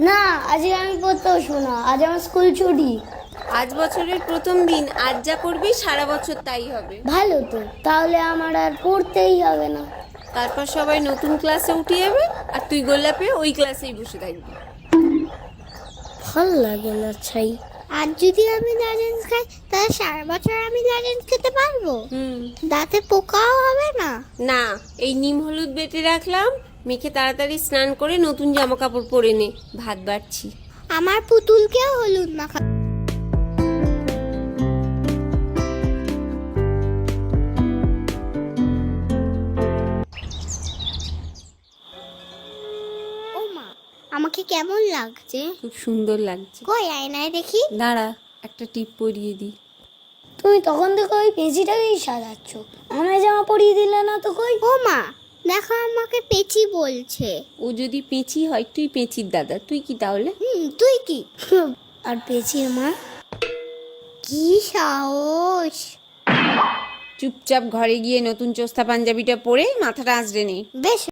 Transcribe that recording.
না, আজকে আমি পড়তে বসবো না, আজ আমার স্কুল ছুটি। আজ বছরের প্রথম দিন, আজ যা করবি সারা বছর তাই হবে। ভালো তো, তাহলে আমার আর পড়তেই হবে না। তারপর সবাই নতুন ক্লাসে উঠে যাবে আর তুই গোল্লাপে ওই ক্লাসেই বসে থাকবি। ভাল লাগে না ছাই। আর যদি আমি লজেন্স খাই তাহলে সারা বছর আমি লজেন্স খেতে পারবো? দাঁতে পোকাও হবে না? না, এই নিম হলুদ বেটে রাখলাম, মেখে তাড়াতাড়ি স্নান করে নতুন জামা কাপড় পরে নে, ভাত বাড়ছি। আমার পুতুলকেও হলুদ মাখা। ও মা, আমাকে কেমন লাগছে? খুব সুন্দর লাগছে। কই আয়নায় দেখি। দাঁড়া, একটা টিপ পরিয়ে দিই। তুমি তখন থেকে ওই পেঁচিটাকেই সাজাচ্ছ, আমায় জামা পরিয়ে দিলে না তো। কই ও মা, দেখো আমাকে পেঁচি বলছে। ও যদি পেঁচি হয়, তুই পেঁচির দাদা, তুই কি তাহলে? তুই কি? আর পেঁচির মা? কি সাহস! চুপচাপ ঘরে গিয়ে নতুন চোস্তা পাঞ্জাবিটা পরে মাথাটা আঁচড়ে নে। বেশ।